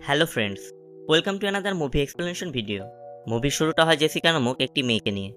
Hello friends, welcome to another movie explanation video. মুভির শুরুটা হয় জেসিকা নামক একটি মেয়েকে নিয়ে।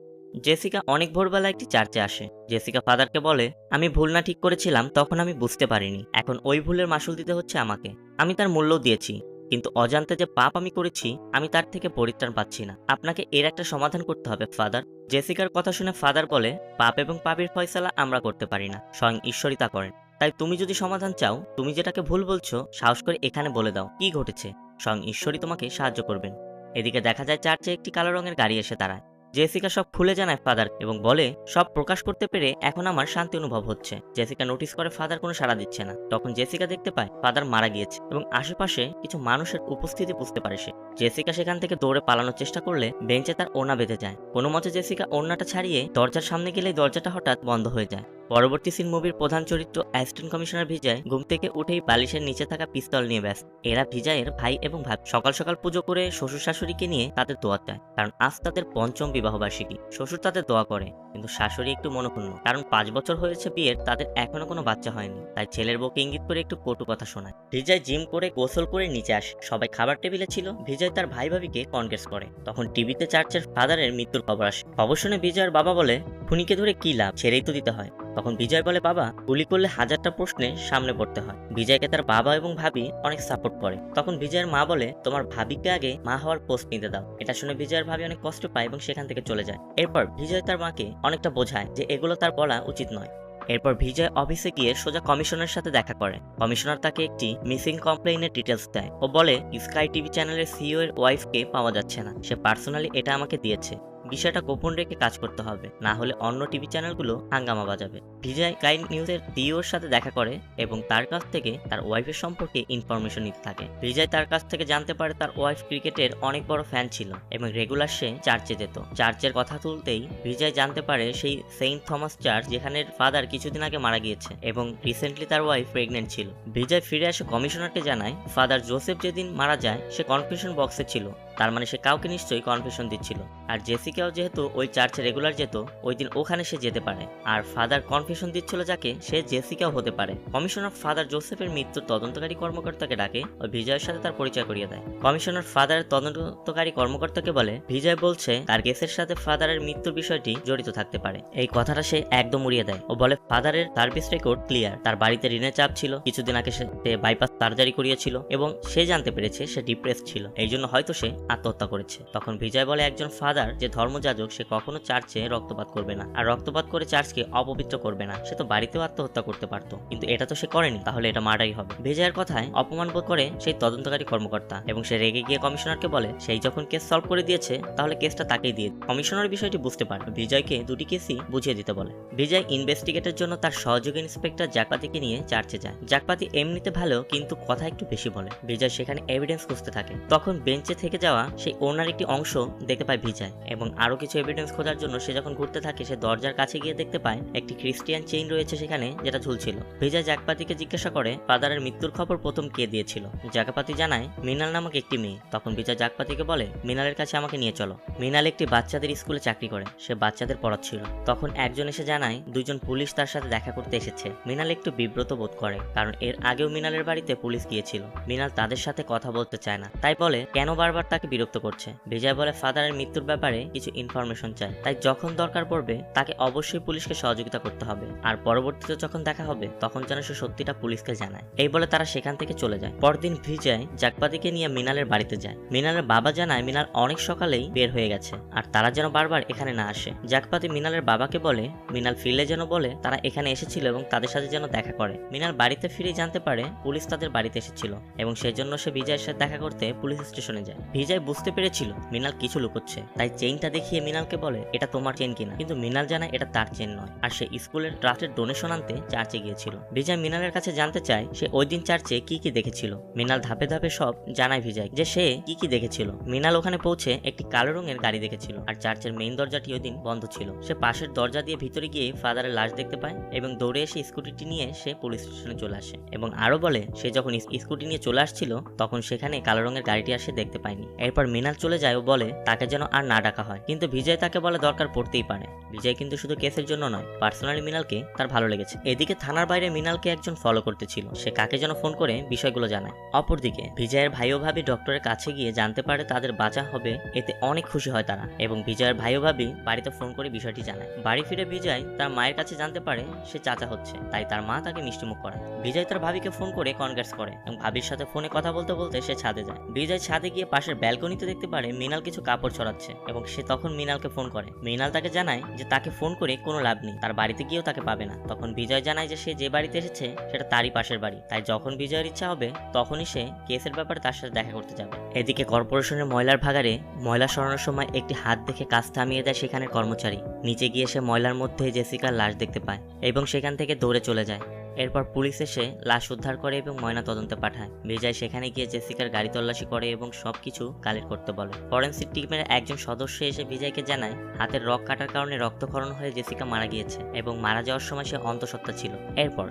জেসিকা অনেক ভোরবেলা একটি চার্চে আসে। জেসিকা ফাদারকে বলে, আমি ভুল না ঠিক করেছিলাম, তখন আমি বুঝতে পারিনি, এখন ওই ভুলের মাসুল দিতে হচ্ছে আমাকে। আমি তার মূল্যও দিয়েছি, কিন্তু অজান্তে যে পাপ আমি করেছি আমি তার থেকে পরিত্রাণ পাচ্ছি না। আপনাকে এর একটা সমাধান করতে হবে ফাদার। জেসিকার কথা শুনে ফাদার বলে, পাপ এবং পাপের ফয়সালা আমরা করতে পারি না, স্বয়ং ঈশ্বরই তা করেন। তাই তুমি যদি সমাধান চাও, তুমি যেটাকে ভুল বলছো সাহস করে এখানে বলে দাও কি ঘটেছে, স্বয়ং ঈশ্বরই তোমাকে সাহায্য করবেন। এদিকে দেখা যায় চার্চে একটি কালো রঙের গাড়ি এসে দাঁড়ায়। জেসিকা সব খুলে জানায় ফাদার এবং বলে, সব প্রকাশ করতে পেরে এখন আমার শান্তি অনুভব হচ্ছে। জেসিকা নোটিস করে ফাদার কোনো সাড়া দিচ্ছে না। তখন জেসিকা দেখতে পায় ফাদার মারা গিয়েছে এবং আশেপাশে কিছু মানুষের উপস্থিতি বুঝতে পারে সে। জেসিকা সেখান থেকে দৌড়ে পালানোর চেষ্টা করলে বেঞ্চে তার ওড়না বেঁধে যায়। কোনো মতে জেসিকা ওড়নাটা ছাড়িয়ে দরজার সামনে গেলেই দরজাটা হঠাৎ বন্ধ হয়ে যায়। পরবর্তী সিন মুভির প্রধান চরিত্র অ্যাসিস্ট্যান্ট কমিশনার ভিজয় ঘুম থেকে উঠেই বালিশের নিচে থাকা পিস্তল নিয়ে ব্যস্ত। এরা ভিজয়ের ভাই এবং ভাবি সকাল সকাল পুজো করে শ্বশুর শাশুড়িকে নিয়ে তাদের দোয়া চায়, কারণ আজ তাদের পঞ্চম বিবাহবার্ষিকী। শ্বশুর তাদের দোয়া করে, কিন্তু শাশুড়ি একটু মনক্ষুণ্ণ, কারণ 5 বছর হয়েছে বিয়ের, তাদের এখনো কোনো বাচ্চা হয়নি। তাই ছেলের বউকে ইঙ্গিত করে একটু কটু কথা শোনায়। ভিজয় জিম করে গোসল করে নিচে আসে। সবাই খাবার টেবিলে ছিল। ভিজয় তার ভাই ভাবিকে কনগ্রেস করে। তখন টিভিতে চার্চের ফাদারের মৃত্যুর খবর আসে। খবর শুনে বিজয়ের বাবা বলে, খুনিকে ধরে কি লাভ, ছেড়েই তো দিতে হয়। তখন বিজয় বলে, বাবা, গুলি করলে হাজারটা প্রশ্নে সামনে পড়তে হয়। বিজয়কে তার বাবা এবং ভাবি অনেক সাপোর্ট করে। তখন বিজয়ের মা বলে, তোমার ভাবিকে আগে মা হওয়ার পোস্ট নিতে দাও। এটা শুনে বিজয়ের ভাবি অনেক কষ্ট পায় এবং সেখান থেকে চলে যায়। এরপর বিজয় তার মাকে অনেকটা বোঝায় যে এগুলো তার বলা উচিত নয়। এরপর বিজয় অফিসে গিয়ে সোজা কমিশনারের সাথে দেখা করে। কমিশনার তাকে একটি মিসিং কমপ্লেইনের ডিটেলস দেয়। ও বলে, স্কাই টিভি চ্যানেলের সিইও এর ওয়াইফকে পাওয়া যাচ্ছে না। সে পার্সোনালি এটা আমাকে দিয়েছে। বিষয়টা গোপন রেখে কাজ করতে হবে, না হলে অন্য টিভি চ্যানেলগুলো হাঙ্গামা বাজাবে। বিজয় স্কাই নিউজের সিইওর সাথে দেখা করে এবং তার কাছ থেকে তার ওয়াইফের সম্পর্কে ইনফরমেশন নিতে থাকে। বিজয় তার কাছ থেকে জানতে পারে তার ওয়াইফ ক্রিকেটের অনেক বড় ফ্যান ছিল এবং রেগুলার সে চার্চে যেত। চার্চের কথা তুলতেই বিজয় জানতে পারে সেই সেন্ট থমাস চার্চ যেখানে ফাদার কিছুদিন আগে মারা গিয়েছে এবং রিসেন্টলি তার ওয়াইফ প্রেগনেন্ট ছিল। বিজয় ফিরে আসে কমিশনারকে জানায়, ফাদার জোসেফ যেদিন মারা যায় সে কনফেশন বক্সে ছিল, তার মানে সে কাউকে নিশ্চয়ই কনফেশন দিচ্ছিল। আর জেসিকাও যেহেতু ওই চার্চে রেগুলার যেত, ওই দিন ওখানে সে যেতে পারে। আর ফাদার কনফেশন দিচ্ছিল যাকে, সে জেসিকাও হতে পারে। কমিশনার ফাদার জোসেফের মৃত্যুর তদন্তকারী কর্মকর্তাকে ডাকে ও বিজয়ের সাথে তার পরিচয় করিয়ে দেয়। কমিশনার ফাদারের তদন্তকারী কর্মকর্তাকে বলে, বিজয় বলছে তার কেসের সাথে ফাদারের মৃত্যুর বিষয়টি জড়িত থাকতে পারে। এই কথাটা সে একদম উড়িয়ে দেয় ও বলে, ফাদারের সার্ভিস রেকর্ড ক্লিয়ার। তার বাড়িতে ঋণের চাপ ছিল, কিছুদিন আগে সে বাইপাস সার্জারি করিয়েছিল এবং সে জানতে পেরেছে সে ডিপ্রেস ছিল, এই জন্য হয়তো সে আত্মহত্যা করেছে। তখন বিজয় বলে, একজন ফাদার যে ধর্মযাজক সে কখনো চার্চে রক্তপাত করবে না, আর রক্তপাত করে চার্চকে অপবিত্র করবে না। সে তো বাড়িতেও আত্মহত্যা করতে পারতো, কিন্তু এটা তো সে করেনি, তাহলে এটা মার্ডারই হবে। বিজয়ের কথায় অপমান বোধ করে সেই তদন্তকারী কর্মকর্তা এবং সে রেগে গিয়ে কমিশনারকে বলে, সেই যখন কেস সলভ করে দিয়েছে তাহলে কেসটা তাকেই দিয়ে। কমিশনার বিষয়টি বুঝতে পারে, বিজয়কে দুটি কেসই বুঝিয়ে দিতে বলে। বিজয় ইনভেস্টিগেটের জন্য তার সহযোগী ইন্সপেক্টর জাকপাতিকে নিয়ে চার্চে যায়। জাকপাতি এমনিতে ভালো, কিন্তু কথা একটু বেশি বলে। বিজয় সেখানে এভিডেন্স খুঁজতে থাকে। তখন বেঞ্চে থেকে যাওয়া সেই ওনার একটি অংশ দেখতে পায় বিজয় এবং আরো কিছু এভিডেন্স খোঁজার জন্য সে যখন ঘুরতে থাকে, সে দরজার কাছে গিয়ে দেখতে পায় একটি খ্রিস্টিয়ান চেইন রয়েছে সেখানে, যেটা ঝুলছিল। বিজয় জাকপাতিকে জিজ্ঞাসা করে ফাদারের মৃত্যুর খবর প্রথম কে দিয়েছিল। জাকপাতি জানায় মৃণাল নামক একটি মেয়ে। তখন বিজয় জাকপাতিকে বলে, মৃণালের কাছে আমাকে নিয়ে চলো। মৃণাল একটি বাচ্চাদের স্কুলে চাকরি করে, সে বাচ্চাদের পড়াচ্ছিল। তখন একজন এসে জানায় দুইজন পুলিশ তার সাথে দেখা করতে এসেছে। মৃণাল একটু বিব্রত বোধ করে, কারণ এর আগেও মৃণালের বাড়িতে পুলিশ গিয়েছিল। মৃণাল তাদের সাথে কথা বলতে চায় না, তাই বলে কেন বারবার তাকে বিরক্ত করছে। বিজয় বলে ফাদারের মৃত্যুর ব্যাপারে কিছু ইনফরমেশন চায়, তাই যখন দরকার পড়বে তাকে অবশ্যই পুলিশকে সহযোগিতা করতে হবে, আর পরবর্তীতে যখন দেখা হবে তখন যেন সে সত্যিটা পুলিশকে জানায়। এই বলে তারা সেখান থেকে চলে যায়। পরদিন বিজয় জাকপাতিকে নিয়ে মৃণালের বাড়িতে যায়। মৃণালের বাবা জানায় মৃণাল অনেক সকালেই বের হয়ে গেছে আর তারা যেন বারবার এখানে না আসে। জাকপাতি মৃণালের বাবাকে বলে মৃণাল ফিরলে যেন বলে তারা এখানে এসেছিল এবং তাদের সাথে যেন দেখা করে। মৃণাল বাড়িতে ফিরে জানতে পারে পুলিশ তাদের বাড়িতে এসেছিল এবং সেজন্য সে বিজয়ের সাথে দেখা করতে পুলিশ স্টেশনে যায়। বিজয় বুঝতে পেরেছিল মৃণাল কিছু লুকোচ্ছে, তাই চেইনটা দেখিয়ে মৃণালকে বলে এটা তোমার চেইন কিনা, কিন্তু মৃণাল জানায় এটা তার চেইন নয়, আর সে স্কুলের ট্রাস্টের ডোনেশন আনতে চার্চে গিয়েছিল। বিজয় মৃণালের কাছে জানতে চায় সে ওই দিন চার্চে কি কি দেখেছিল। মৃণাল ধাপে ধাপে সব জানায় বিজয় যে সে কি কি দেখেছিল। মৃণাল ওখানে পৌঁছে একটি কালো রঙের গাড়ি দেখেছিল আর চার্চের মেইন দরজাটি ওই দিন বন্ধ ছিল। সে পাশের দরজা দিয়ে ভিতরে গিয়ে ফাদারের লাশ দেখতে পায় এবং দৌড়ে এসে স্কুটিটি নিয়ে সে পুলিশ স্টেশনে চলে আসে এবং আরো বলে সে যখন স্কুটি নিয়ে চলে আসছিল তখন সেখানে কালো রঙের গাড়িটি আসে দেখতে পায়নি। এরপর মৃণাল চলে যায় ও বলে তাকে যেন আর না ডাকা হয়। কিন্তু বিজয় তাকে বলে দরকার পড়তেই পারে। বিজয় কিন্তু শুধু কেসের জন্য নয়, পার্সোনালি মৃণালকে তার ভালো লেগেছে। এদিকে থানার বাইরে মৃণালকে একজন ফলো করতেছিল, সে কাকে যেন ফোন করে বিষয়গুলো জানায়। অপরদিকে বিজয়ের ভাই ও ভাবি ডক্টরের কাছে গিয়ে জানতে পারে তাদের বাঁচা হবে, এতে অনেক খুশি হয় তারা, এবং বিজয়ের ভাই ও ভাবি বাড়িতে ফোন করে বিষয়টি জানায়। বাড়ি ফিরে বিজয় তার মায়ের কাছে জানতে পারে সে চাচা হচ্ছে, তাই তার মা তাকে মিষ্টিমুখ করায়। বিজয় তার ভাবিকে ফোন করে কনগ্রেটস করে এবং ভাবির সাথে ফোনে কথা বলতে বলতে সে ছাদে যায়। বিজয় ছাদে গিয়ে পাশের ব্যালকনিতে দেখতে পারে মৃণাল কিছু কাপড় ছড়াচ্ছে এবং সে তখন মৃণালকে ফোন করে। মৃণাল তাকে জানায় যে তাকে ফোন করে কোনো লাভ নেই, তার বাড়িতে গিয়েও তাকে পাবে না। তখন বিজয় জানায় যে সে যে বাড়িতে এসেছে সেটা তারই পাশের বাড়ি, তাই যখন বিজয়ের ইচ্ছা হবে তখনই সে কেসের ব্যাপারে তার সাথে দেখা করতে যাবে। এদিকে কর্পোরেশনের ময়লার ভাগারে ময়লা সরানোর সময় একটি হাত দেখে কাজ থামিয়ে দেয় সেখানের কর্মচারী। নিচে গিয়ে সে ময়লার মধ্যে জেসিকার লাশ দেখতে পায় এবং সেখান থেকে দৌড়ে চলে যায়। এরপর পুলিশ এসে লাশ উদ্ধার করে এবং ময়না তদন্তে পাঠায়। বিজয় সেখানে গিয়ে জেসিকার গাড়ি তল্লাশি করে এবং সবকিছু কালেক্ট করতে বলে। ফরেনসিক টিমের একজন সদস্য এসে বিজয়কে জানায় হাতের রক কাটার কারণে রক্তক্ষরণ হয়ে জেসিকা মারা গিয়েছে এবং মারা যাওয়ার সময় সে অন্তঃসত্ত্বা ছিল। এরপর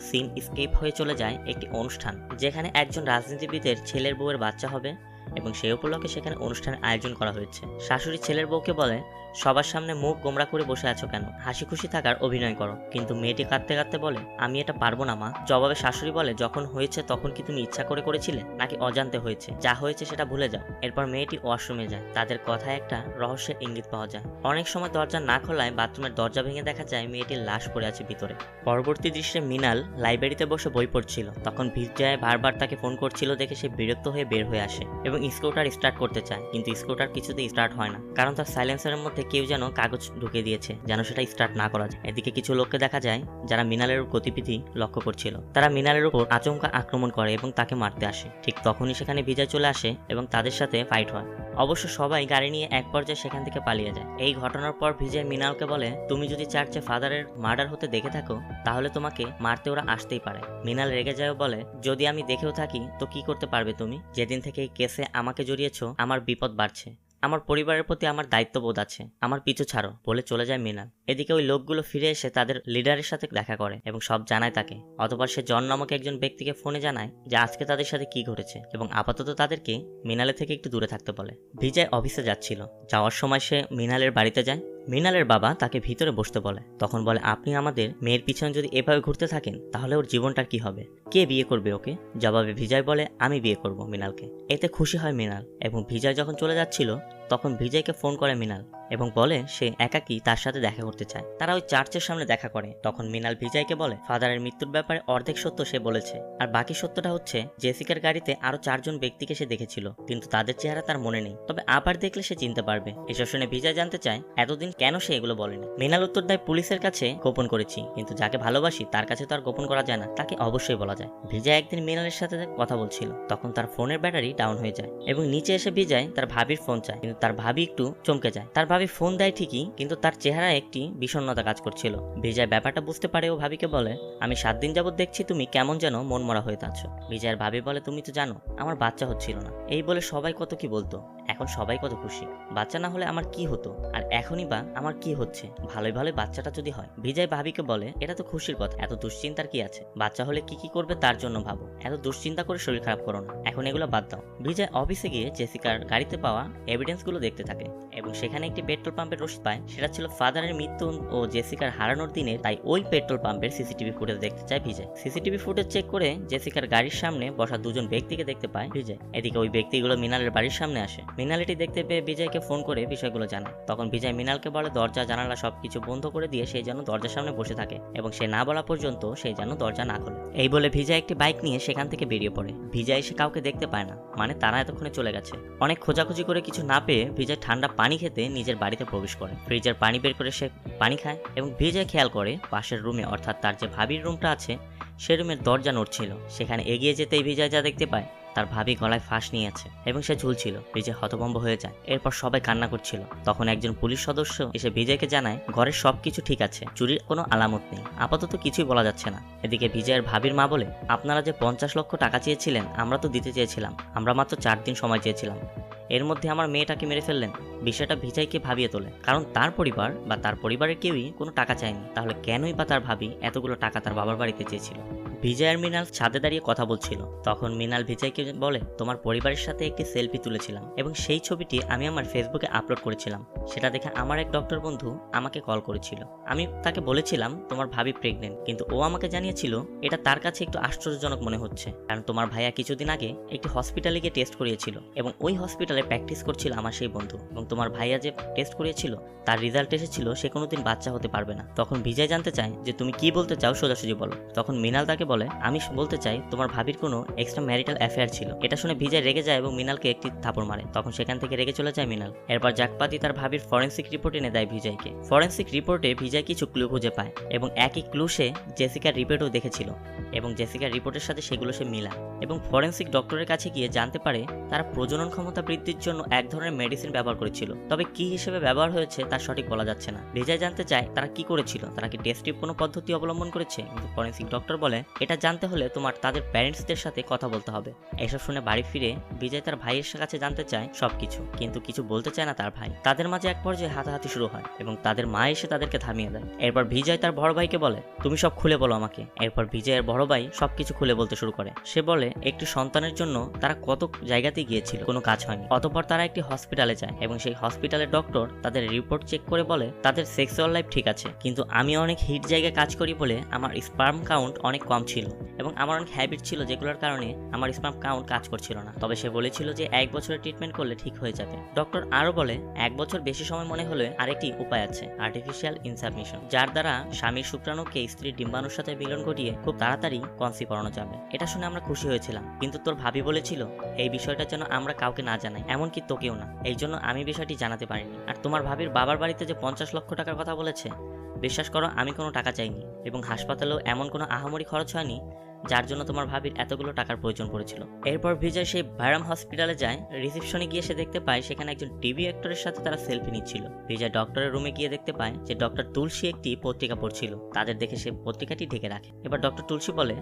সিন স্কেপ হয়ে চলে যায় একটি অনুষ্ঠান, যেখানে একজন রাজনীতিবিদের ছেলের বউয়ের বাচ্চা হবে এবং সেই উপলক্ষে সেখানে অনুষ্ঠানের আয়োজন করা হয়েছে। শাশুড়ি ছেলের বউকে বলে, সবার সামনে মুখ গোমরা করে বসে আছো কেন, হাসি খুশি থাকার অভিনয় করো। কিন্তু মেয়েটি কাঁদতে কাঁদতে বলে, আমি এটা পারবো না মা। জবাবে শাশুড়ি বলে, যখন হয়েছে তখন কি তুমি ইচ্ছা করে করেছিলে নাকি অজান্তে হয়েছে? যা হয়েছে সেটা ভুলে যাও। এরপর মেয়েটি ওয়াশরুমে যায়। তাদের কথায় একটা রহস্যের ইঙ্গিত পাওয়া যায়। অনেক সময় দরজা না খোলায় বাথরুমের দরজা ভেঙে দেখা যায় মেয়েটির লাশ পড়ে আছে ভিতরে। পরবর্তী দৃশ্যে মৃণাল লাইব্রেরিতে বসে বই পড়ছিল, তখন বিজয় বারবার তাকে ফোন করছিল দেখে সে বিরক্ত হয়ে বের হয়ে আসে এবং স্কুটার স্টার্ট করতে চায়, কিন্তু স্কুটার কিছুতেই স্টার্ট হয় না, কারণ তার সাইলেন্সারের মধ্যে কেউ যেন কাগজ ঢুকে দিয়েছে যেন সেটা স্টার্ট না করা যায়। এদিকে কিছু লোককে দেখা যায় যারা মৃণালের গতিবিধি লক্ষ্য করছিল। তারা মৃণালের উপর আচমকা আক্রমণ করে এবং তাকে মারতে আসে। ঠিক তখনই সেখানে বিজয় চলে আসে এবং তাদের সাথে ফাইট হয়। অবশ্য সবাই গাড়ি নিয়ে এক পর্যায়ে সেখান থেকে পালিয়ে যায়। এই ঘটনার পর বিজয় মৃণালকে বলে, তুমি যদি চার্চে ফাদারের মার্ডার হতে দেখে থাকো তাহলে তোমাকে মারতে ওরা আসতেই পারে। মৃণাল রেগে যায় ও বলে, যদি আমি দেখেও থাকি তো কি করতে পারবে তুমি? যেদিন থেকে এই কেসে আমাকে জড়িয়েছো আমার বিপদ বাড়ছে, আমার পরিবারের প্রতি আমার দায়িত্ববোধ আছে, আমার পিছু ছাড়ো বলে চলে যায় মৃণাল। এদিকে ওই লোকগুলো ফিরে এসে তাদের লিডারের সাথে দেখা করে এবং সব জানায় তাকে। অতঃপর সে জন নামক একজন ব্যক্তিকে ফোনে জানায় যে আজকে তাদের সাথে কি ঘটেছে এবং আপাতত তাদেরকে মৃণালের থেকে একটু দূরে থাকতে বলে। বিজয় অফিসে যাচ্ছিল, যাওয়ার সময় সে মৃণালের বাড়িতে যায়। মৃণালের বাবা তাকে ভিতরে বসতে বলে, তখন বলে, আপনি আমাদের মেয়ের পিছনে যদি এভাবে ঘুরতে থাকেন তাহলে ওর জীবনটার কি হবে? কে বিয়ে করবে ওকে? জবাবে বিজয় বলে, আমি বিয়ে করব মৃণালকে। এতে খুশি হয় মৃণাল এবং বিজয় যখন চলে যাচ্ছিল তখন বিজয়কে ফোন করে মৃণাল এবং বলে সে একাকী তার সাথে দেখা করতে চায়। তারা ওই চার্চের সামনে দেখা করে। তখন মৃণাল বিজয়কে বলে ফাদারের মৃত্যুর ব্যাপারে অর্ধেক সত্য সে বলেছে, আর বাকি সত্যটা হচ্ছে জেসিকার গাড়িতে আরো 4 জন ব্যক্তিকে সে দেখেছিল, কিন্তু তাদের চেহারা তার মনে নেই, তবে আবার দেখলে সে চিনতে পারবে। এসব শুনে বিজয় জানতে চায় এতদিন কেন সে এগুলো বলেনি। মৃণাল উত্তর দেয়, পুলিশের কাছে গোপন করেছি, কিন্তু যাকে ভালোবাসি তার কাছে তো আর গোপন করা যায় না, তাকে অবশ্যই বলা যায়। বিজয় একদিন মৃণালের সাথে কথা বলছিল, তখন তার ফোনের ব্যাটারি ডাউন হয়ে যায় এবং নিচে এসে বিজয় তার ভাবির ফোন চায়, কিন্তু তার ভাবি একটু চমকে যায়। তার ভাবি ফোন দেয় ঠিকই, কিন্তু তার চেহারায় একটি বিষণ্ণতা কাজ করছিল। বিজয় ব্যাপারটা বুঝতে পারে ও ভাবিকে বলে, আমি 7 দিন যাবত দেখছি তুমি কেমন যেন মনমরা হয়ে আছো। বিজয়ের ভাবি বলে, তুমি তো জানো আমার বাচ্চা হচ্ছিল না। এই বলে সবাই কত কি বলতো, এখন সবাই কত খুশি। বাচ্চা না হলে আমার কি হতো, আর এখনই বা আমার কি হচ্ছে, ভালোই ভালো বাচ্চাটা যদি হয়। বিজয় ভাবিকে বলে, এটা তো খুশির কথা, এত দুশ্চিন্তার কি আছে? বাচ্চা হলে কি কি করবে তার জন্য ভাবো, এত দুশ্চিন্তা করে শরীর খারাপ করো না, এখন এগুলো বাদ দাও। বিজয় অফিসে গিয়ে জেসিকার গাড়িতে পাওয়া এভিডেন্স গুলো দেখতে থাকে এবং সেখানে একটি পেট্রোল পাম্পের রসিদ পায়। সেটা ছিল ফাদারের মৃত্যু ও জেসিকার হারানোর দিনে, তাই ওই পেট্রোল পাম্পের সিসিটিভি ফুটেজ দেখতে চায় বিজয়। সিসিটিভি ফুটেজ চেক করে জেসিকার গাড়ির সামনে বসা 2 জন ব্যক্তিকে দেখতে পায় বিজয়। এদিকে ওই ব্যক্তিগুলো মৃণালের বাড়ির সামনে আসে। মৃণাল এটি দেখতে পেয়ে বিজয়কে ফোন করে বিষয়গুলো জানায়। তখন বিজয় মৃণালকে বলে দরজা জানালা সবকিছু বন্ধ করে দিয়ে সেই যেন দরজার সামনে বসে থাকে এবং সে না বলা পর্যন্ত সেই যেন দরজা না খোলে। এই বলে বিজয় একটি বাইক নিয়ে সেখান থেকে বেরিয়ে পড়ে। বিজয় এসে কাউকে দেখতে পায় না, মানে তারা এতক্ষণে চলে গেছে। অনেক খোঁজাখুঁজি করে কিছু না পেয়ে বিজয় ঠান্ডা পানি খেতে নিজের বাড়িতে প্রবেশ করে। ফ্রিজের পানি বের করে সে পানি খায় এবং বিজয় খেয়াল করে পাশের রুমে, অর্থাৎ তার যে ভাবির রুমটা আছে সে রুমের দরজা নড়ছিল। সেখানে এগিয়ে যেতেই বিজয় যা দেখতে পায় তার ভাবি গলায় ফাঁস নিয়ে আছে এবং সে ঝুলছিল। বিজয় হতভম্ব হয়ে যায়। এরপর সবাই কান্না করছিল। তখন একজন পুলিশ সদস্য এসে বিজয়কে জানায় ঘরের সবকিছু ঠিক আছে, চুরির কোনো আলামত নেই, আপাতত কিছুই বলা যাচ্ছে না। এদিকে বিজয়ের ভাবির মা বলে, আপনারা যে 50 লক্ষ টাকা চেয়েছিলেন আমরা তো দিতে চেয়েছিলাম, আমরা মাত্র 4 দিন সময় চেয়েছিলাম, এর মধ্যে আমার মেয়েটাকে মেরে ফেললেন। বিষয়টা বিজয়কে ভাবিয়ে তোলে, কারণ তার পরিবার বা তার পরিবারের কেউই কোনো টাকা চায়নি, তাহলে কেনই বা তার ভাবি এতগুলো টাকা তার বাবার বাড়িতে চেয়েছিল। বিজয় আর মৃণাল ছাদে দাঁড়িয়ে কথা বলছিল। তখন মৃণাল বিজয়কে বলে, তোমার পরিবারের সাথে একটি সেলফি তুলেছিলাম এবং সেই ছবিটি আমি আমার ফেসবুকে আপলোড করেছিলাম। সেটা দেখে আমার এক ডক্টর বন্ধু আমাকে কল করেছিল। আমি তাকে বলেছিলাম তোমার ভাবি প্রেগনেন্ট, কিন্তু ও আমাকে জানিয়েছিল এটা তার কাছে একটু আশ্চর্যজনক মনে হচ্ছে, কারণ তোমার ভাইয়া কিছুদিন আগে একটি হসপিটালে গিয়ে টেস্ট করিয়েছিল এবং ওই হসপিটালে প্র্যাকটিস করছিল আমার সেই বন্ধু, এবং তোমার ভাইয়া যে টেস্ট করিয়েছিল তার রেজাল্ট এসেছিল সে কোনোদিন বাচ্চা হতে পারবে না। তখন বিজয় জানতে চায় যে তুমি কি বলতে চাও, সোজাসুজি বলো। তখন মৃণাল তাকে বলে, আমি বলতে চাই তোমার ভাবির কোনো এক্সট্রা ম্যারিটাল অ্যাফেয়ার ছিল। এটা শুনে বিজয় রেগে যায় এবং মৃণালকে একটি থাপড় মারে। তখন সেখান থেকে রেগে চলে যায় মৃণাল। এরপর জাকপাতি তার ভাবির ফরেন্সিক রিপোর্ট এনে দেয় বিজয়কে। ফরেন্সিক রিপোর্টে বিজয় কিছু ক্লু খুঁজে পায় এবং একই ক্লু সে জেসিকার রিপোর্টও দেখেছিল এবং জেসিকার রিপোর্টের সাথে সেগুলো সে মিলায় এবং ফরেন্সিক ডক্টরের কাছে গিয়ে জানতে পারে তারা প্রজনন ক্ষমতা বৃদ্ধির জন্য এক ধরনের মেডিসিন ব্যবহার করেছিল, তবে কি হিসেবে ব্যবহার হয়েছে তার সঠিক বলা যাচ্ছে না। বিজয় জানতে চায় তারা কি করেছিল, তারা কি টেস্টিভ কোনো পদ্ধতি অবলম্বন করেছে, কিন্তু ফরেন্সিক ডক্টর বলে এটা জানতে হলে তোমার তাদের প্যারেন্টসদের সাথে কথা বলতে হবে। এসব শুনে বাড়ি ফিরে বিজয় তার ভাইয়ের কাছে জানতে চায় সবকিছু, কিন্তু কিছু বলতে চায় না তার ভাই। তাদের মাঝে এক পর্যায়ে হাতাহাতি শুরু হয় এবং তাদের মা এসে তাদেরকে থামিয়ে দেয়। এরপর বিজয় তার বড় ভাইকে বলে, তুমি সব খুলে বলো আমাকে। এরপর বিজয়ের বড় ভাই সবকিছু খুলে বলতে শুরু করে। সে বলে একটি সন্তানের জন্য তারা কত জায়গাতে গিয়েছিল, কোনো কাজ হয়নি। অতঃপর তারা একটি হসপিটালে যায় এবং সেই হসপিটালের ডক্টর তাদের রিপোর্ট চেক করে বলে তাদের সেক্সুয়াল লাইফ ঠিক আছে, কিন্তু আমি অনেক হিট জায়গায় কাজ করি বলে আমার স্পার্ম কাউন্ট অনেক কম ছিল এবং আমার অনেক হ্যাবিট ছিল যেগুলোর কারণে আমার স্পার্ম কাউন্ট কাজ করছিল না। তবে সে বলেছিল যে 1 বছরের ট্রিটমেন্ট করলে ঠিক হয়ে যাবে। ডক্টর আরো বলে 1 বছর বেশি সময় মনে হলে আরেকটি উপায় আছে, আর্টিফিশিয়াল ইনসাবমিশন, যার দ্বারা স্বামীর শুক্রাণুকে স্ত্রীর ডিম্বাণুর সাথে মিলন ঘটিয়ে খুব তাড়াতাড়ি কনসিভ করানো যাবে। এটা শুনে আমরা খুশি হয়েছিলাম, কিন্তু তোর ভাবি বলেছিল এই বিষয়টা যেন আমরা কাউকে না জানাই, এমনকি তোকেও না। এই জন্য আমি বিষয়টি জানাতে পারিনি। আর তোমার ভাবির বাবার বাড়িতে যে 50 লক্ষ টাকার কথা বলেছে, বিশ্বাস করো আমি কোনো টাকা চাইনি এবং হাসপাতালেও এমন কোনো আহামরি খরচ হয়নি যার জন্য তোমার ভাবির এতগুলো টাকার প্রয়োজন পড়েছিল। এরপর বিজয় সেই ভাইরাম হসপিটালে যায়। রিসেপশনে গিয়ে সে দেখতে পায় সেখানে একজন টিভি অ্যাক্টরের সাথে তারা সেলফি নিচ্ছিল। বিজয় ডক্টরের রুমে গিয়ে দেখতে পায় যে ডক্টর তুলসী একটি পত্রিকা পড়ছিল। তাদের দেখে সে পত্রিকাটি ঢেকে রাখে। এবার ডক্টর তুলসী বলে,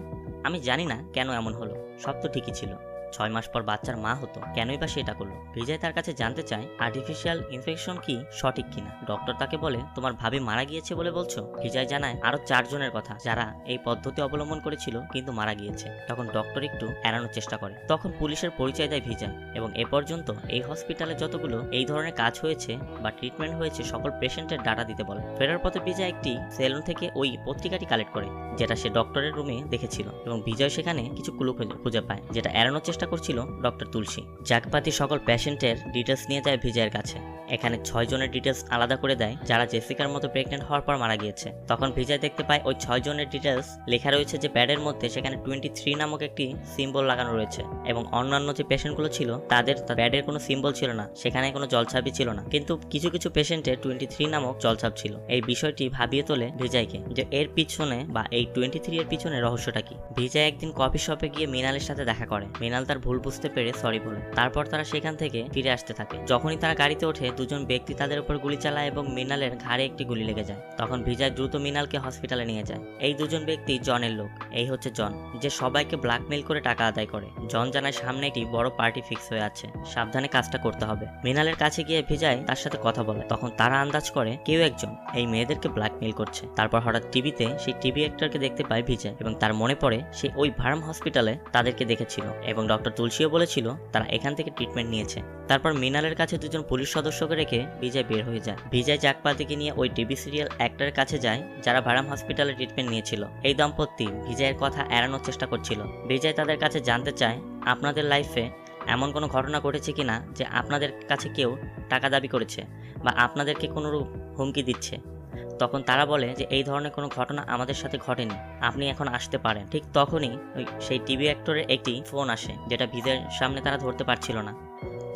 আমি জানি না কেন এমন হলো, সব তো ঠিকই ছিল। 6 মাস পর বাচ্চার মা হতো, কেনই বা সেটা করলো? বিজয় তার কাছে জানতে চায় আর্টিফিশিয়াল ইনফেকশন কি সঠিক কিনা। ডক্টর তাকে বলে, তোমার ভাবি মারা গিয়েছে বলে বলছো? বিজয় জানায় আরো 4 জনের কথা যারা এই পদ্ধতি অবলম্বন করেছিল কিন্তু মারা গিয়েছে। তখন ডক্টর একটু এড়ানোর চেষ্টা করে। তখন পুলিশের পরিচয় দেয় বিজয় এবং এ পর্যন্ত এই হসপিটালে যতগুলো এই ধরনের কাজ হয়েছে বা ট্রিটমেন্ট হয়েছে সকল পেশেন্টের ডাটা দিতে বলে। ফেরার পথে বিজয় একটি সেলুন থেকে ওই পত্রিকাটি কালেক্ট করে যেটা সে ডক্টরের রুমে দেখেছিল এবং বিজয় সেখানে কিছু ক্লু খুঁজে পায় যেটা এড়ানোর চেষ্টা করছিল ডক্টর তুলসী। জাকপাতি সকল পেশেন্টের ডিটেলস নিয়ে যায় বিজয়ের কাছে। এখানে 6 জনের ডিটেলস আলাদা করে দেয় যারা জেসিকার মতো প্রেগনেন্ট হওয়ার পর মারা গিয়েছে। তখন বিজয় দেখতে পায় ওই 6 জনের ডিটেলস লেখা রয়েছে যে প্যাডের মধ্যে সেখানে 23 নামক একটি সিম্বল লাগানো রয়েছে এবং অন্যান্য যে পেশেন্টগুলো ছিল তাদের প্যাডের কোনো সিম্বল ছিল না, সেখানে কোনো জলছাপই ছিল না, কিন্তু কিছু কিছু পেশেন্টের 23 নামক জলছাপ ছিল। এই বিষয়টি ভাবিয়ে তোলে বিজয়কে যে এর পিছনে বা এই 23 এর পিছনে রহস্যটা কি। বিজয় একদিন কফি শপে গিয়ে মৃণালের সাথে দেখা করে। মৃণাল তার ভুল বুঝতে পেরে সরি বলে। তারপর তারা সেখান থেকে ফিরে আসতে থাকে। যখনই তারা গাড়িতে ওঠে দুজন ব্যক্তি তাদের উপর গুলি চালায় এবং মৃণালের ঘাড়ে একটি গুলি লেগে যায়। তখন বিজয় দ্রুত মৃণালকে হসপিটালে নিয়ে যায়। এই দুজন ব্যক্তি জনের লোক। এই হচ্ছে জন, যে সবাইকে ব্ল্যাকমেইল করে টাকা আদায় করে। জন জানায় সামনে একটি বড় পার্টি ফিক্স হয়ে আছে, সাবধানে কাজটা করতে হবে। মৃণালের কাছে গিয়ে বিজয় তার সাথে কথা বলে। তখন তারা আন্দাজ করে কেউ একজন এই মেয়েদেরকে ব্ল্যাকমেইল করছে। তারপর হঠাৎ টিভিতে সেই টিভি অ্যাক্টরকে দেখতে পায় বিজয় এবং তার মনে পড়ে সে ওই ভার্ম হসপিটালে তাদেরকে দেখেছিল এবং ডক্টর তুলসীও বলেছিল তারা এখান থেকে ট্রিটমেন্ট নিয়েছে। তারপর মৃণালের কাছে দুজন পুলিশ সদস্যকে রেখে বিজয় বের হয়ে যায়। বিজয় জাকপাতিকে নিয়ে ওই টিভি সিরিয়াল অ্যাক্টরের কাছে যায় যারা ভারাম হসপিটালে ট্রিটমেন্ট নিয়েছিল। এই দম্পতি বিজয়ের কথা এড়ানোর চেষ্টা করছিল। বিজয় তাদের কাছে জানতে চায় আপনাদের লাইফে এমন কোনো ঘটনা ঘটেছে কিনা যে আপনাদের কাছে কেউ টাকা দাবি করেছে বা আপনাদেরকে কোনো হুমকি দিচ্ছে। তখন তারা বলে যে এই ধরনের কোনো ঘটনা আমাদের সাথে ঘটেনি, আপনি এখন আসতে পারেন। ঠিক তখনই সেই টিভি অ্যাক্টরের একটি ফোন আসে যেটা বিজয়ের সামনে তারা ধরতে পারছিল না।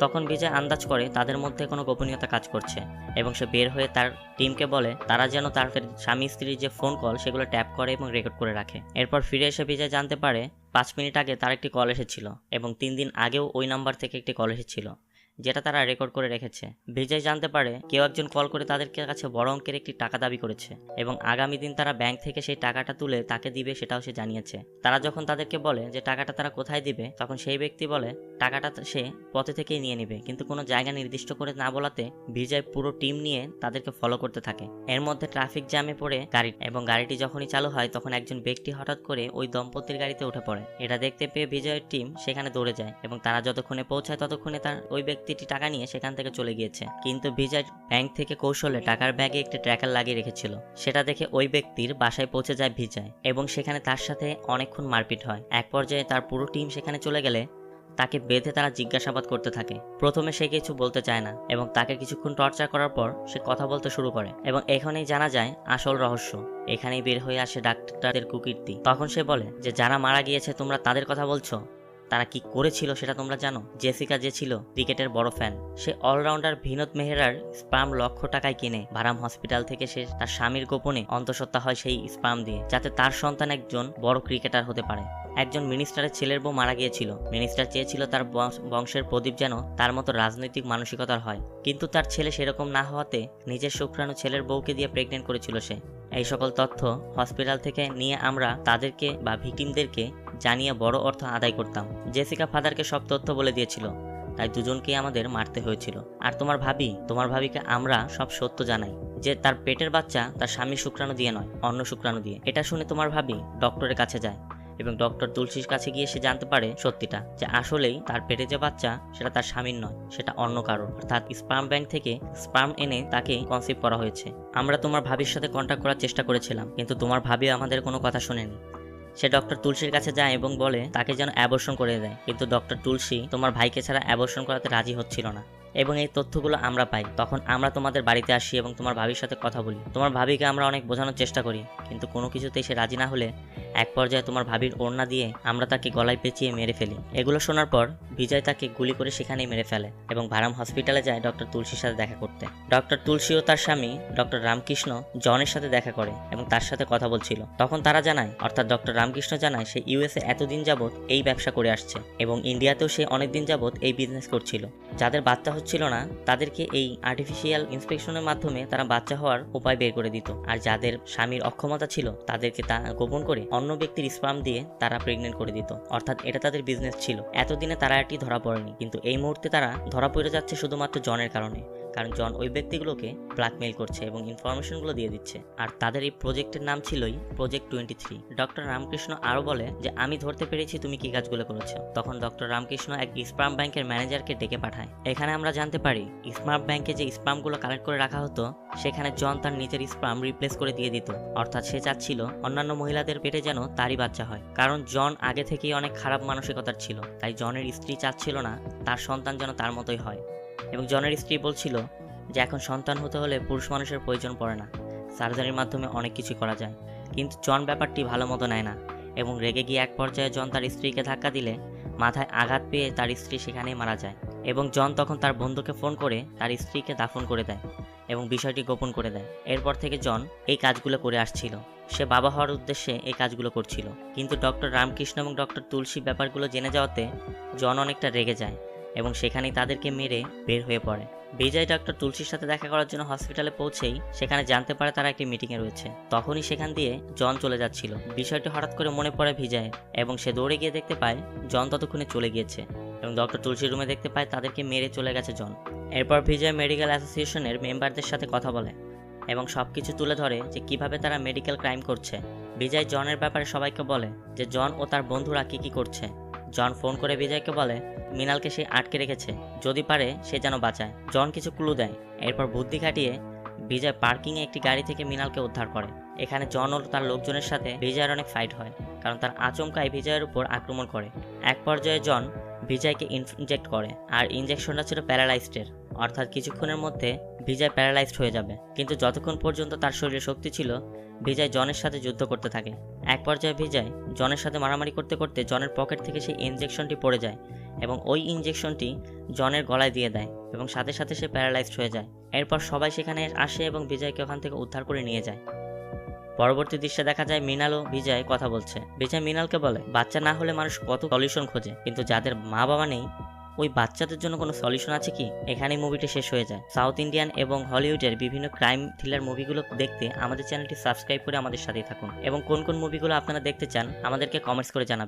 তখন বিজয় আন্দাজ করে তাদের মধ্যে কোনো গোপনীয়তা কাজ করছে এবং সে বের হয়ে তার টিমকে বলে তারা যেন তাদের স্বামী স্ত্রীর যে ফোন কল সেগুলো ট্যাপ করে এবং রেকর্ড করে রাখে। এরপর ফিরে এসে বিজয় জানতে পারে 5 মিনিট আগে তার একটি কল এসেছিল এবং 3 দিন আগেও ওই নাম্বার থেকে একটি কল এসেছিল যেটা তারা রেকর্ড করে রেখেছে। বিজয় জানতে পারে কেউ একজন কল করে তাদের কাছে বড় অঙ্কের একটি টাকা দাবি করেছে এবং আগামী দিন তারা ব্যাংক থেকে সেই টাকাটা তুলে তাকে দিবে সেটাও সে জানিয়েছে। তারা যখন তাদেরকে বলে যে টাকাটা তারা কোথায় দিবে, তখন সেই ব্যক্তি বলে টাকাটা সে পথে থেকেই নিয়ে নেবে, কিন্তু কোনো জায়গা নির্দিষ্ট করে না বলাতে বিজয় পুরো টিম নিয়ে তাদেরকে ফলো করতে থাকে। এর মধ্যে ট্রাফিক জ্যামে পড়ে গাড়িটি যখনই চালু হয় তখন একজন ব্যক্তি হঠাৎ করে ওই দম্পতির গাড়িতে উঠে পড়ে। এটা দেখতে পেয়ে বিজয়ের টিম সেখানে দৌড়ে যায় এবং তারা যতক্ষণে পৌঁছায় ততক্ষণে তার ওই ব্যক্তিটি টাকা নিয়ে সেখান থেকে চলে গিয়েছে। কিন্তু বিজয় ব্যাংক থেকে কৌশলে টাকার ব্যাগে একটি ট্র্যাকার লাগিয়ে রেখেছিল। সেটা দেখে ওই ব্যক্তির বাসায় পৌঁছে যায় বিজয় এবং সেখানে তার সাথে অনেকক্ষণ মারপিট হয়। এক পর্যায়ে তার পুরো টিম সেখানে চলে গেলে তাকে বেঁধে তারা জিজ্ঞাসাবাদ করতে থাকে। প্রথমে সে কিছু বলতে চায় না এবং তাকে কিছুক্ষণ টর্চার করার পর সে কথা বলতে শুরু করে এবং এখানেই জানা যায় আসল রহস্য। এখানেই বের হয়ে আসে ডাক্তারদের কুকীর্তি। তখন সে বলে যে যারা মারা গিয়েছে তোমরা তাদের কথা বলছো, তারা কি করেছিল সেটা তোমরা জানো? জেসিকা যে ছিল ক্রিকেটের বড় ফ্যান, সে অলরাউন্ডার বিনোদ মেহরার স্পাম লক্ষ টাকায় কিনে ভারাম হসপিটাল থেকে সে তার স্বামীর গোপনে অন্তঃসত্ত্বা হয় সেই স্পাম দিয়ে, যাতে তার সন্তান একজন বড় ক্রিকেটার হতে পারে। একজন মিনিস্টারের ছেলের বউ মারা গিয়েছিল। মিনিস্টার চেয়েছিল তার বংশের প্রদীপ যেন তার মতো রাজনৈতিক মানসিকতার হয়, কিন্তু তার ছেলে সেরকম না হওয়াতে নিজের শুক্রাণু ছেলের বউকে দিয়ে প্রেগনেন্ট করেছিল সে। এই সকল তথ্য হসপিটাল থেকে নিয়ে আমরা তাদেরকে বা ভিকটিমদেরকে জানিয়ে বড় অর্থ আদায় করতাম। জেসিকা ফাদারকে সব তথ্য বলে দিয়েছিল, তাই দুজনকেই আমাদের মারতে হয়েছিল। আর তোমার ভাবিকে আমরা সব সত্য জানাই যে তার পেটের বাচ্চা তার স্বামীর শুক্রাণু দিয়ে নয়, অন্য শুক্রাণু দিয়ে। এটা শুনে তোমার ভাবি ডক্টরের কাছে যায় এবং ডক্টর তুলসীর কাছে গিয়ে সে জানতে পারে সত্যিটা, যে আসলেই তার পেটে যে বাচ্চা সেটা তার স্বামীর নয়, সেটা অন্য কারণ, অর্থাৎ স্পার্ম ব্যাংক থেকে স্পার্ম এনে তাকে কনসিভ করা হয়েছে। আমরা তোমার ভাবির সাথে কন্ট্যাক্ট করার চেষ্টা করেছিলাম, কিন্তু তোমার ভাবি আমাদের কোনো কথা শোনেনি। সে ডক্টর তুলসীর কাছে যায় এবং বলে তাকে যেন অ্যাবর্শন করে দেয়, কিন্তু ডক্টর তুলসী তোমার ভাইকে ছাড়া অ্যাবর্শন করাতে রাজি হচ্ছিল না। এবং এই তথ্যগুলো আমরা পাই। তখন আমরা তোমাদের বাড়িতে আসি এবং তোমার ভাবির সাথে কথা বলি। তোমার ভাবিকে আমরা অনেক বোঝানোর চেষ্টা করি, কিন্তু কোনো কিছুতেই সে রাজি না হলে এক পর্যায়ে তোমার ভাবির ওড়না দিয়ে আমরা তাকে গলায় পেঁচিয়ে মেরে ফেলি। এগুলো শোনার পর বিজয় তাকে গুলি করে সেখানেই মেরে ফেলে এবং ভারাম হসপিটালে যায় ডক্টর তুলসীর সাথে দেখা করতে। ডক্টর তুলসী ও তার স্বামী ডক্টর রামকৃষ্ণ জনের সাথে দেখা করে এবং তার সাথে কথা বলছিল। তখন তারা জানায়, অর্থাৎ ডক্টর রামকৃষ্ণ জানায়, সে ইউএসএ এতদিন যাবৎ এই ব্যবসা করে আসছে এবং ইন্ডিয়াতেও সে অনেকদিন যাবৎ এই বিজনেস করছিল। যাদের বাচ্চা হচ্ছিল না তাদেরকে এই আর্টিফিশিয়াল ইন্সপেকশনের মাধ্যমে তারা বাচ্চা হওয়ার উপায় বের করে দিত, আর যাদের স্বামীর অক্ষমতা ছিল তাদেরকে তা গোপন করে অন্য ব্যক্তির স্পার্ম দিয়ে তারা প্রেগনেন্ট করে দিত। অর্থাৎ এটা তাদের বিজনেস ছিল। এতদিনে তারা এটি ধরা পড়েনি, কিন্তু এই মুহূর্তে তারা ধরা পড়ে যাচ্ছে শুধুমাত্র জনের কারণে, কারণ জন ওই ব্যক্তিগুলোকে ব্ল্যাকমেইল করছে এবং ইনফরমেশনগুলো দিয়ে দিচ্ছে। আর তাদের এই প্রজেক্টের নাম ছিলই প্রজেক্ট 23। ডক্টর রামকৃষ্ণ আরো বলে যে আমি ধরতে পেরেছি তুমি কি কাজগুলো করেছো। তখন ডক্টর রামকৃষ্ণ এক স্পার্ম ব্যাংকের ম্যানেজারকে ডেকে পাঠায়। এখানে আমরা জানতে পারি স্পার্ম ব্যাংকে যে স্পার্মগুলো কালেক্ট করে রাখা হতো সেখানে জন তার নিজের স্পার্ম রিপ্লেস করে দিয়ে দিত। অর্থাৎ সে চাচ্ছিল অন্যান্য মহিলাদের পেটে যেন তারই বাচ্চা হয়, কারণ জন আগে থেকেই অনেক খারাপ মানসিকতার ছিল। তাই জনের স্ত্রী চাচ্ছিল না তার সন্তান যেন তার মতোই হয়। এবং জনের স্ত্রী বলছিল যে এখন সন্তান হতে হলে পুরুষ মানুষের প্রয়োজন পড়ে না, সার্জারির মাধ্যমে অনেক কিছু করা যায়। কিন্তু জন ব্যাপারটি ভালো মতো নেয় না এবং রেগে গিয়ে এক পর্যায়ে জন তার স্ত্রীকে ধাক্কা দিলে মাথায় আঘাত পেয়ে তার স্ত্রী সেখানেই মারা যায়। এবং জন তখন তার বন্ধুকে ফোন করে তার স্ত্রীকে দাফন করে দেয় এবং বিষয়টি গোপন করে দেয়। এরপর থেকে জন এই কাজগুলো করে আসছিল। সে বাবা হওয়ার উদ্দেশ্যে এই কাজগুলো করছিল, কিন্তু ডক্টর রামকৃষ্ণ এবং ডক্টর তুলসী ব্যাপারগুলো জেনে যাওয়াতে জন অনেকটা রেগে যায় এবং সেখানেই তাদেরকে মেরে বের হয়ে পড়ে। বিজয় ডক্টর তুলসীর সাথে দেখা করার জন্য হসপিটালে পৌঁছেই সেখানে জানতে পারে তারা একটি মিটিংয়ে রয়েছে। তখনই সেখান দিয়ে জন চলে যাচ্ছিল। বিষয়টি হঠাৎ করে মনে পড়ে বিজয়ের এবং সে দৌড়ে গিয়ে দেখতে পায় জন ততক্ষণে চলে গিয়েছে এবং ডক্টর তুলসীর রুমে দেখতে পায় তাদেরকে মেরে চলে গেছে জন। এরপর বিজয় মেডিকেল অ্যাসোসিয়েশনের মেম্বারদের সাথে কথা বলে এবং সবকিছু তুলে ধরে যে কিভাবে তারা মেডিকেল ক্রাইম করছে। বিজয় জনের ব্যাপারে সবাইকে বলে যে জন ও তার বন্ধুরা কি করছে। জন ফোন করে বিজয়কে বলে মৃণালকে সে আটকে রেখেছে, যদি পারে সে যেন বাঁচায়। জন কিছু ক্লু দেয়। এরপর বুদ্ধি খাটিয়ে বিজয় পার্কিংয়ে একটি গাড়ি থেকে মৃণালকে উদ্ধার করে। এখানে জন ও তার লোকজনের সাথে বিজয়ের অনেক ফাইট হয়, কারণ তার আচমকায় বিজয়ের উপর আক্রমণ করে। এক পর্যায়ে জন বিজয়কে ইনজেক্ট করে, আর ইনজেকশনটা ছিল প্যারালাইজডের, অর্থাৎ কিছুক্ষণের মধ্যে বিজয় প্যারালাইজড হয়ে যাবে। কিন্তু যতক্ষণ পর্যন্ত তার শরীরে শক্তি ছিল বিজয় জনের সাথে যুদ্ধ করতে থাকে। এক পর্যায়ে বিজয় জনের সাথে মারামারি করতে করতে জনের পকেট থেকে সেই ইনজেকশনটি পড়ে যায় এবং ওই ইনজেকশনটি জনের গলায় দিয়ে দেয় এবং সাথে সাথে সে প্যারালাইজড হয়ে যায়। এরপর সবাই সেখানে আসে এবং বিজয়কে ওখান থেকে উদ্ধার করে নিয়ে যায়। পরবর্তী দৃশ্যে দেখা যায় মৃণাল ও বিজয় কথা বলছে। বিজয় মৃণালকে বলে বাচ্চা না হলে মানুষ কত সলিউশন খোঁজে, কিন্তু যাদের মা বাবা নেই ওই বাচ্চাদের জন্য কোনো সলিউশন আছে কি? এখানেই মুভিটা শেষ হয়ে যায়। সাউথ ইন্ডিয়ান এবং হলিউডের বিভিন্ন ক্রাইম থ্রিলার মুভিগুলো দেখতে আমাদের চ্যানেলটি সাবস্ক্রাইব করে আমাদের সাথেই থাকুন এবং কোন কোন মুভিগুলো আপনারা দেখতে চান আমাদেরকে কমেন্টস করে জানাবেন।